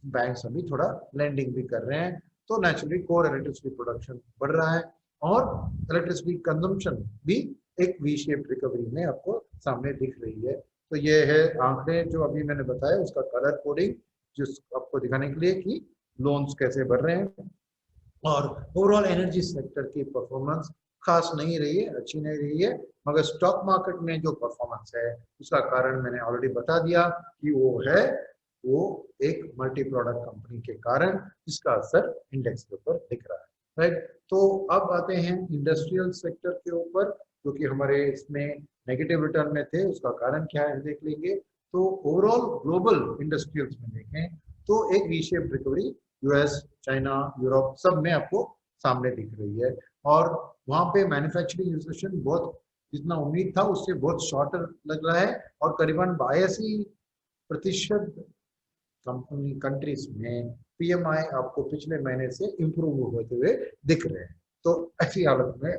बैंक्स अभी थोड़ा लेंडिंग भी कर रहे हैं, तो नेचुरली कोर इलेक्ट्रिसिटी प्रोडक्शन बढ़ रहा है। और इलेक्ट्रिसिटी कंजम्पशन भी एक वी शेप रिकवरी में आपको सामने दिख रही है। तो ये है आंकड़े जो अभी मैंने बताया, उसका कलर कोडिंग, जिस आपको दिखाने के लिए कि लोन्स कैसे बढ़ रहे हैं। और ओवरऑल एनर्जी सेक्टर की परफॉर्मेंस खास नहीं रही है, अच्छी नहीं रही है, मगर स्टॉक मार्केट में जो परफॉर्मेंस है उसका कारण मैंने ऑलरेडी बता दिया कि वो एक मल्टी प्रोडक्ट कंपनी के कारण इसका असर इंडेक्स के ऊपर दिख रहा है, राइट। तो अब आते हैं इंडस्ट्रियल सेक्टर के ऊपर, जो कि हमारे इसमें नेगेटिव रिटर्न में थे, उसका कारण क्या है देख लेंगे। तो ओवरऑल ग्लोबल इंडस्ट्रियल्स में देखें तो एक V shape recovery US, China, Europe सब में आपको सामने दिख रही है। और वहां पे मैन्युफैक्चरिंग यूटिलाइजेशन बहुत, जितना उम्मीद था उससे बहुत शॉर्टर लग रहा है, और करीबन 82% कंपनी कंट्रीज में पीएमआई आपको पिछले महीने से इंप्रूव होते हुए दिख रहे हैं। तो ऐसी हालत में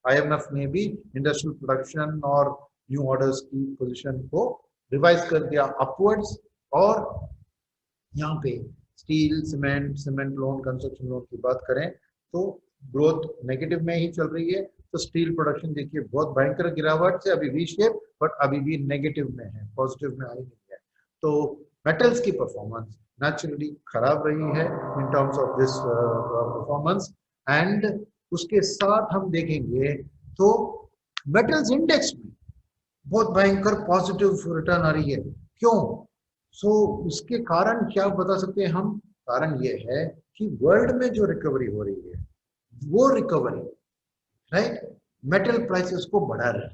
आईएमएफ ने भी इंडस्ट्रियल प्रोडक्शन और न्यू ऑर्डर्स की पोजीशन को रिवाइज कर दिया अपवर्ड्स। और यहाँ पे steel, cement loan, construction loan की बात करें तो ग्रोथ नेगेटिव में ही चल रही है। तो स्टील प्रोडक्शन देखिए बहुत भयंकर गिरावट से अभी वी शेप, बट अभी भी नेगेटिव में है, पॉजिटिव में आई नहीं है। तो मेटल्स की परफॉर्मेंस नेचुरली खराब रही है इन terms of this performance. And उसके साथ हम देखेंगे तो मेटल्स इंडेक्स में बहुत भयंकर पॉजिटिव रिटर्न आ रही है। क्यों? उसके कारण क्या बता सकते हैं हम? कारण ये है कि वर्ल्ड में जो रिकवरी हो रही है वो रिकवरी, राइट, मेटल प्राइसेस को बढ़ा रही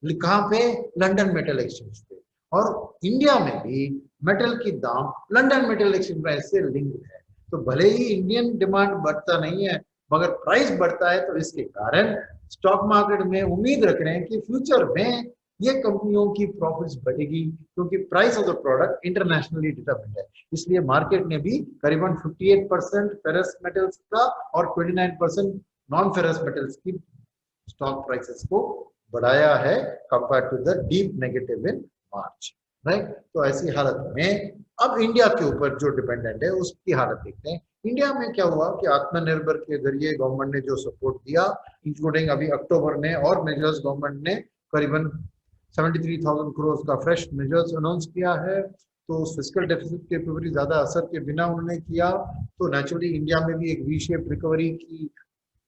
है। कहाँ पे? लंदन मेटल एक्सचेंज पे। और इंडिया में भी मेटल की दाम लंदन मेटल एक्सचेंज प्राइस से लिंक्ड है। तो भले ही इंडियन डिमांड बढ़ता नहीं है, मगर प्राइस बढ़ता है, तो इसके कारण स्टॉक मार्केट में उम्मीद रख रहे हैं कि फ्यूचर में ये कंपनियों की प्रॉफिट्स बढ़ेगी, क्योंकि price of the product internationally determined है। इसलिए मार्केट ने भी करीबन 58% फेरस मेटल्स का और 29% नॉन फेरस मेटल्स की स्टॉक प्राइसेस को बढ़ाया है compare to the deep negative in March, right. तो ऐसी हालत में अब इंडिया के ऊपर जो डिपेंडेंट है उसकी हालत देखते हैं। इंडिया में क्या हुआ कि आत्मनिर्भर के जरिए गवर्नमेंट ने जो सपोर्ट दिया, इंक्लूडिंग अभी अक्टूबर में और मेजर्स गवर्नमेंट ने करीबन 73,000 करोड़ का फ्रेश मेजर्स अनाउंस किया है। तो फिजिकल डेफिसिट के ऊपर ज्यादा असर के बिना उन्होंने किया। तो नेचुरली इंडिया में भी एक वी शेप रिकवरी की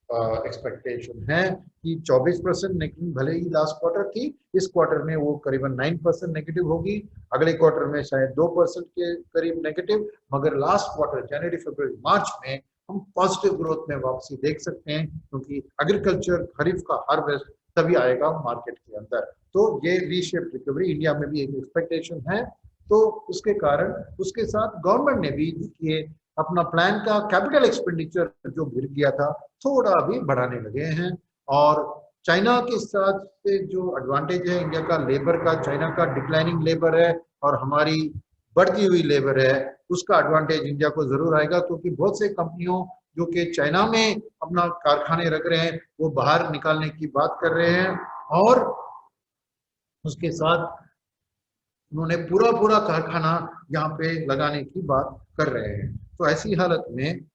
एक्सपेक्टेशन है कि 24% नेगेटिव भले ही लास्ट क्वार्टर थी, इस क्वार्टर में वो करीबन 9% नेगेटिव होगी, अगले क्वार्टर में शायद 2% के करीब नेगेटिव, मगर लास्ट क्वार्टर जनवरी, फरवरी, मार्च में हम पॉजिटिव ग्रोथ में वापसी देख सकते हैं, क्योंकि एग्रीकल्चर खरीफ का हार्वेस्ट तभी आएगा मार्केट के अंदर। तो ये वी शेप रिकवरी इंडिया में भी एक एक्सपेक्टेशन है। तो उसके कारण उसके साथ गवर्नमेंट ने भी देखिए अपना प्लान का कैपिटल एक्सपेंडिचर जो गिर गया था थोड़ा भी बढ़ाने लगे हैं। और चाइना के साथ से जो एडवांटेज है इंडिया का लेबर का, चाइना का डिक्लाइनिंग लेबर है और हमारी बढ़ती हुई लेबर है, उसका एडवांटेज इंडिया को जरूर आएगा, क्योंकि बहुत से कंपनियों जो कि चाइना में अपना कारखाने रख रहे हैं वो बाहर निकालने की बात कर रहे हैं, और उसके साथ उन्होंने पूरा पूरा कारखाना यहाँ पे लगाने की बात कर रहे हैं। तो ऐसी हालत में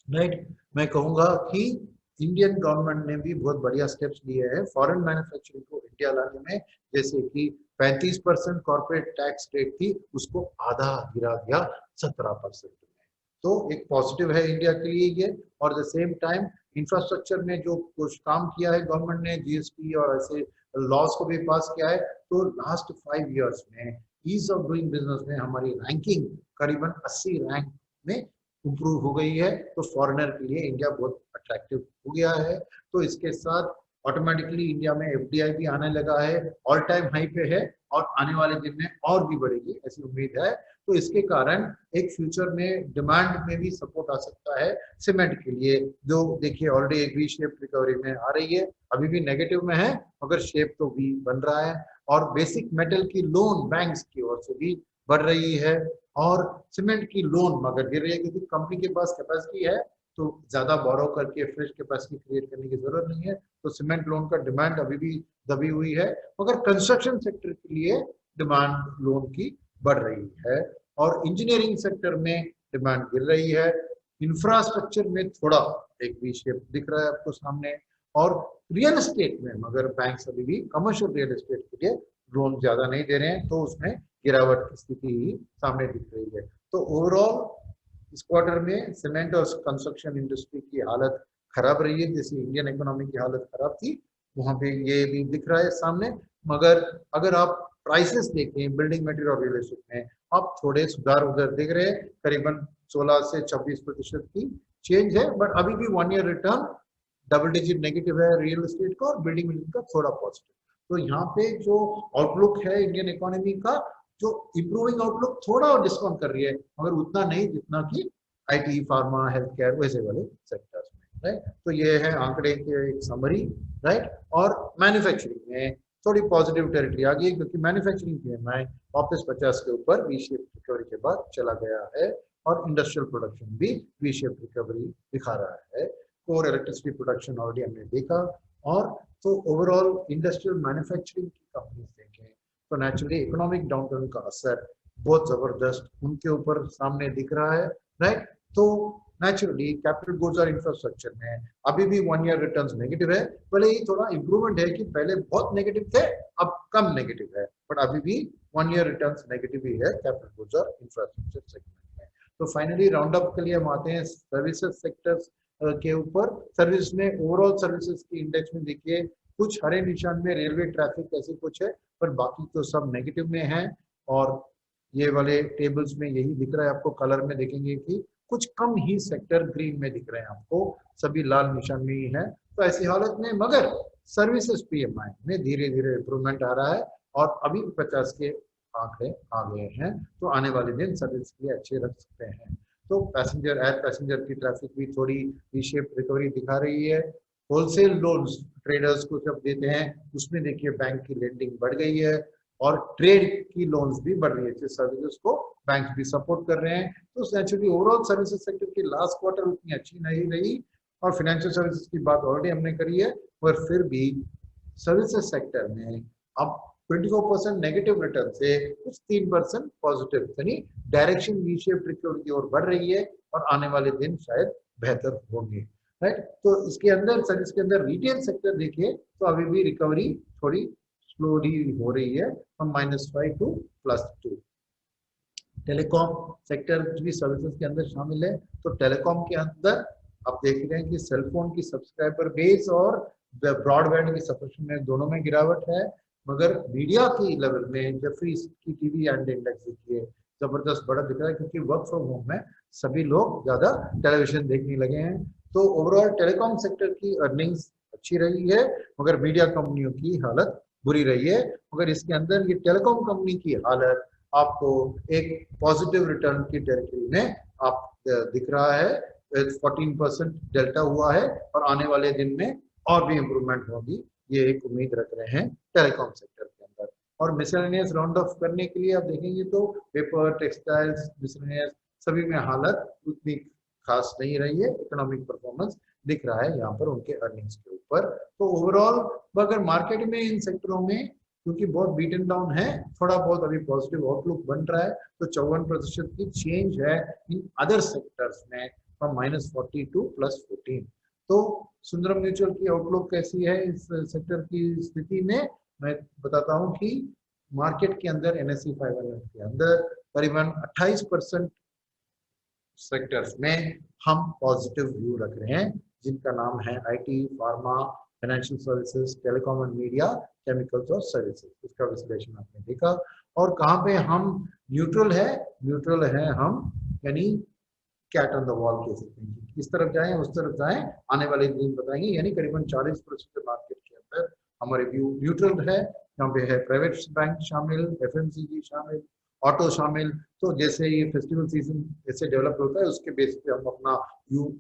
राइट, मैं कहूंगा कि इंडियन गवर्नमेंट ने भी बहुत बढ़िया स्टेप्स लिए हैं फॉरेन मैन्युफैक्चरिंग को इंडिया लाने में। जैसे कि 35% कॉर्पोरेट टैक्स रेट थी, उसको आधा गिरा दिया 17% में। तो एक पॉजिटिव है इंडिया के लिए ये। और द सेम टाइम इंफ्रास्ट्रक्चर में जो कुछ काम किया है गवर्नमेंट ने, जीएसटी और ऐसे लॉज को भी पास किया है। तो लास्ट 5 इयर्स में ईज ऑफ डूइंग बिजनेस में हमारी रैंकिंग करीबन 80 रैंक में इम्प्रूव हो गई है। तो फॉरेनर के लिए इंडिया बहुत अट्रैक्टिव हो गया है। तो इसके साथ ऑटोमेटिकली इंडिया में एफडीआई भी आने लगा है, ऑल टाइम हाई पे है, और आने वाले दिन में और भी बढ़ेगी ऐसी उम्मीद है। तो इसके कारण एक फ्यूचर में डिमांड में भी सपोर्ट आ सकता है सीमेंट के लिए, जो देखिए ऑलरेडी एक वी शेप रिकवरी में आ रही है, अभी भी नेगेटिव में है मगर शेप तो भी बन रहा है। और बेसिक मेटल की लोन बैंक्स की ओर से भी बढ़ रही है, और सीमेंट की लोन मगर गिर रही है, क्योंकि कंपनी के पास कैपेसिटी है तो ज्यादा बोरो करके फ्रेश कैपेसिटी क्रिएट करने की जरूरत नहीं है। तो सीमेंट लोन का डिमांड अभी भी दबी हुई है, मगर कंस्ट्रक्शन सेक्टर के लिए डिमांड लोन की बढ़ रही है, और इंजीनियरिंग सेक्टर में डिमांड गिर रही है। इंफ्रास्ट्रक्चर में थोड़ा एक वी शेप दिख रहा है आपको सामने, और रियल एस्टेट में मगर बैंक्स अभी भी कमर्शियल रियल एस्टेट के लिए लोन ज्यादा नहीं दे रहे हैं, तो उसमें गिरावट की स्थिति ही सामने दिख रही है। तो ओवरऑल इस क्वार्टर में सीमेंट और कंस्ट्रक्शन इंडस्ट्री की हालत खराब रही है, जैसे इंडियन इकोनॉमी की हालत खराब थी वहां पे ये भी दिख रहा है सामने। मगर अगर आप प्राइसेस देखें बिल्डिंग मटेरियल और रियल एस्टेट में, आप थोड़े सुधार उधर दिख रहे हैं, करीबन 16 से 26% की चेंज है, बट अभी भी 1 year return double digit negative है रियल एस्टेट का, और बिल्डिंग मटेरियल का थोड़ा पॉजिटिव। तो यहाँ पे जो आउटलुक है इंडियन इकोनॉमी का, जो इंप्रूविंग आउटलुक थोड़ा डिस्काउंट कर रही है, मगर उतना नहीं जितना कि आईटी, फार्मा, हेल्थ केयर वैसे वाले सेक्टर्स में, राइट। तो ये है आंकड़े के एक समरी, राइट। और मैन्युफैक्चरिंग में थोड़ी पॉजिटिव टेरिटरी आ गई, क्योंकि मैन्युफैक्चरिंग पीएमआई वापस 50 के ऊपर वी शेप रिकवरी के बाद चला गया है, और इंडस्ट्रियल प्रोडक्शन भी वी शेप रिकवरी दिखा रहा है। कोर इलेक्ट्रिसिटी प्रोडक्शन ऑलरेडी हमने देखा। और तो ओवरऑल इंडस्ट्रियल मैन्युफैक्चरिंग की कंपनीज देखें तो नेचुरली इकोनॉमिक डाउनटर्न का असर बहुत जबरदस्त उनके ऊपर सामने दिख रहा है, राइट। तो नेचुरली कैपिटल गुड्स और इंफ्रास्ट्रक्चर में अभी भी 1 ईयर रिटर्न्स नेगेटिव है, भले ही थोड़ा इंप्रूवमेंट है कि पहले बहुत नेगेटिव थे अब कम नेगेटिव है, बट अभी भी 1 ईयर रिटर्न्स नेगेटिव ही है कैपिटल गुड्स और इंफ्रास्ट्रक्चर सेगमेंट में। तो फाइनली राउंड अप के लिए हम आते हैं सर्विसेज सेक्टर्स के ऊपर। सर्विस में ओवरऑल सर्विसेज की इंडेक्स में देखिए कुछ हरे निशान में रेलवे ट्रैफिक ऐसे कुछ है, पर बाकी तो सब नेगेटिव में है। और ये वाले टेबल्स में यही दिख रहा है आपको, कलर में देखेंगे कि कुछ कम ही सेक्टर ग्रीन में दिख रहे हैं आपको, सभी लाल निशान में ही है। तो ऐसी हालत में मगर सर्विसेज पीएमआई में धीरे धीरे इंप्रूवमेंट आ रहा है, और अभी 50 के आंकड़े आ गए हैं, तो आने वाले दिन सर्विस के लिए अच्छे रख सकते हैं। तो पैसेंजर एयर पैसेंजर की ट्रैफिक भी थोड़ी वी शेप रिकवरी दिखा रही है। होलसेल लोन्स ट्रेडर्स को जब देते हैं उसमें देखिए बैंक की लेंडिंग बढ़ गई है, और ट्रेड की लोन्स भी बढ़ रही है, सर्विसेज को बैंक भी सपोर्ट कर रहे हैं। तो नेचुरली ओवरऑल सर्विसेज सेक्टर की लास्ट क्वार्टर उतनी अच्छी नहीं रही, और फाइनेंशियल सर्विसेज की बात ऑलरेडी हमने करी है, पर फिर भी सर्विसेज सेक्टर में अब 24% नेगेटिव रिटर्न से कुछ 3% पॉजिटिव, यानी डायरेक्शन वी शेप रिकवरी की ओर बढ़ रही है, और आने वाले दिन शायद बेहतर होंगे, राइट। तो इसके अंदर सर्विस के अंदर रिटेल सेक्टर देखिए तो अभी भी रिकवरी थोड़ी स्लोली हो रही है, फ्रॉम -5 टू +2। टेलीकॉम सेक्टर भी सर्विसेज के अंदर शामिल है। तो टेलीकॉम के अंदर आप देख रहे हैं कि सेलफोन की सब्सक्राइबर बेस और ब्रॉडबैंड की सब्सक्रिप्शन में दोनों में गिरावट है, मगर मीडिया की लेवल में जेफरीज की टीवी एंड इंडेक्स देखिए जबरदस्त बढ़त दिख रहा है, क्योंकि वर्क फ्रॉम होम में सभी लोग ज्यादा टेलीविजन देखने लगे हैं। तो ओवरऑल टेलीकॉम सेक्टर की अर्निंग्स अच्छी रही है, मगर मीडिया कंपनियों की हालत बुरी रही है। मगर इसके अंदर ये टेलीकॉम कंपनी की हालत आपको एक पॉजिटिव रिटर्न की टेरिटरी में आप दिख रहा है, 14% डेल्टा हुआ है, और आने वाले दिन में और भी इंप्रूवमेंट होगी, ये एक उम्मीद रख रहे हैं टेलीकॉम सेक्टर के अंदर। और मिसलेनियस राउंड ऑफ करने के लिए आप देखेंगे तो पेपर, टेक्सटाइल्स, मिसलेनियस सभी में हालत उतनी खास नहीं रही है, इकोनॉमिक परफॉर्मेंस दिख रहा है यहाँ पर उनके अर्निंग्स के ऊपर। तो ओवरऑल अगर मार्केट में इन सेक्टरों में क्योंकि बहुत बीटन डाउन है, थोड़ा बहुत अभी पॉजिटिव आउटलुक बन रहा है, तो 54% की चेंज है इन अदर सेक्टर्स में, फ्रॉम -40 टू +14। तो सुंदरम म्यूचुअल की आउटलुक कैसी है इस सेक्टर की स्थिति में, मैं बताता हूं कि मार्केट के अंदर NSE 500 के अंदर करीबन 28% सेक्टर्स में हम पॉजिटिव व्यू रख रहे हैं, जिनका नाम है IT, pharma, financial services, telecom and media, chemicals और सर्विसेज। इसका विश्लेषण आपने देखा। और कहाँ पे हम न्यूट्रल है, न्यूट्रल है हम, यानी कैट ऑन द वॉल कह सकते हैं, इस तरफ जाएं उस तरफ जाएं, आने वाले दिन बताएंगे। यानी करीबन 40% मार्केट के अंदर हमारे व्यू न्यूट्रल है। यहाँ पे है प्राइवेट बैंक शामिल, FMCG शामिल, ऑटो शामिल। तो जैसे ये फेस्टिवल सीजन जैसे डेवलप होता है उसके बेस पे हम अपना व्यू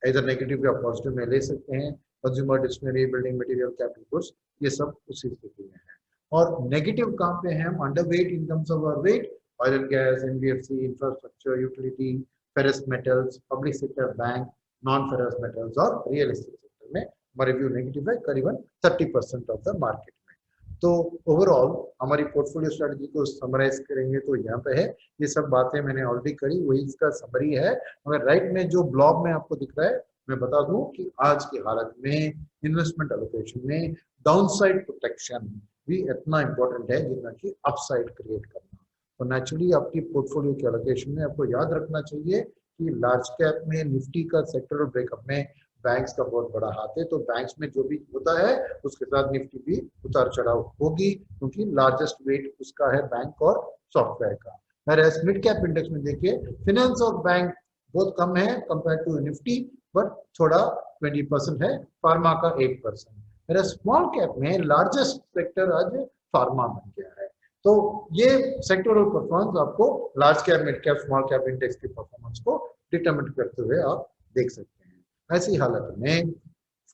इधर नेगेटिव या पॉजिटिव में ले सकते हैं। Consumer dictionary, building material, capital goods, ये सब उसी स्थिति में है। और नेगेटिव कहाँ पे है, हम underweight in terms of our weight, oil and gas, NBFC, infrastructure, utility, ferrous metals, public sector bank, non ferrous metals और रियल एस्टेट सेक्टर में हमारे व्यू नेगेटिव है, करीबन 30% ऑफ द मार्केट में। तो ओवरऑल हमारी पोर्टफोलियो स्ट्रेटजी को summarise करेंगे तो यहाँ पे है, ये सब बातें मैंने ऑलरेडी करी, वही इसका समरी है। मगर राइट में जो ब्लॉग में आपको दिख रहा है, मैं बता दूं कि आज की हालत में इन्वेस्टमेंट एलोकेशन में डाउनसाइड प्रोटेक्शन भी इतना इंपॉर्टेंट है जितना कि अपसाइड क्रिएट करना। तो नेचुरली आपकी पोर्टफोलियो के एलोकेशन में आपको याद रखना चाहिए कि लार्ज कैप में निफ्टी का सेक्टरल ब्रेकअप में बैंक्स का बहुत बड़ा हाथ है। तो बैंक्स में जो भी होता है उसके साथ निफ्टी भी उतार चढ़ाव होगी, क्योंकि लार्जेस्ट वेट उसका है बैंक और सॉफ्टवेयर का। whereas मिड कैप इंडेक्स में देखिए फिनेंस और बैंक बहुत कम है कंपेयर टू निफ्टी, बट थोड़ा 20% है, फार्मा का 8%। मेरा स्मॉल कैप में लार्जेस्ट सेक्टर आज फार्मा बन गया है। तो ये सेक्टरल परफॉर्मेंस आपको large cap, mid cap, small cap index की परफॉर्मेंस को डिटरमिन करते हुए आप देख सकते हैं। ऐसी हालत में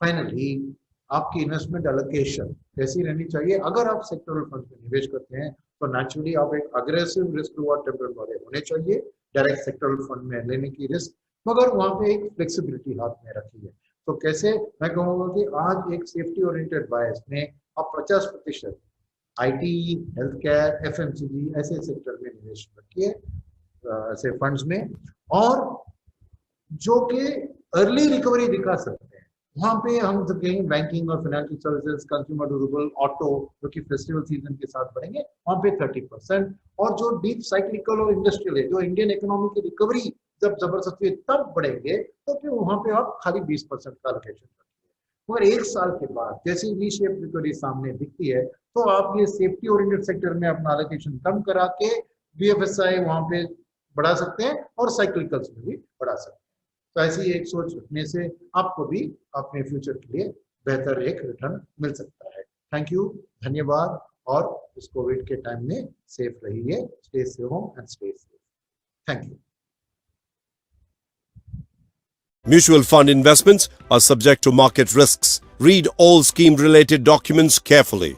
फाइनली आपकी इन्वेस्टमेंट एलोकेशन कैसी रहनी चाहिए? अगर आप सेक्टरल फंड में निवेश करते हैं तो नेचुरली आप एक अग्रेसिव रिस्क रिवॉर्ड टेम्परल वाले होने चाहिए। डायरेक्ट सेक्टरल फंड में लेने की रिस्क, मगर वहां पे एक फ्लेक्सिबिलिटी हाथ में रखी है। तो कैसे? मैं कहूँगा कि आज एक सेफ्टी ओरिएंटेड बायस में आप 50% आईटी, हेल्थ केयर, एफएमसीजी ऐसे सेक्टर में निवेश रखिए, ऐसे फंड्स में, और जो कि अर्ली रिकवरी दिखा सकते हैं। वहां पे हम जब कहेंगे बैंकिंग और financial services, consumer durable, auto, जो कि फेस्टिवल सीजन के साथ बढ़ेंगे, वहां पे 30%। और जो डीप साइक्लिकल और इंडस्ट्रियल है, जो इंडियन इकोनॉमी की रिकवरी जब जबरदस्त हुई तब बढ़ेंगे, तो फिर वहां पे आप खाली 20% का एलोकेशन रखिए। मगर एक साल के बाद जैसे वी शेप रिकवरी सामने दिखती है, तो आप ये सेफ्टी ओरिएंटेड सेक्टर में अपना एलोकेशन कम करा के बीएफएसआई वहां पे बढ़ा सकते हैं और साइक्लिकल्स में भी बढ़ा सकते हैं। तो ऐसी एक सोच रखने से आपको भी अपने फ्यूचर के लिए बेहतर एक रिटर्न मिल सकता है। थैंक यू, धन्यवाद। और इस कोविड के टाइम में सेफ रहिए, stay safe home and stay safe. Thank you. Mutual fund investments are subject to market risks. Read all scheme-related documents carefully.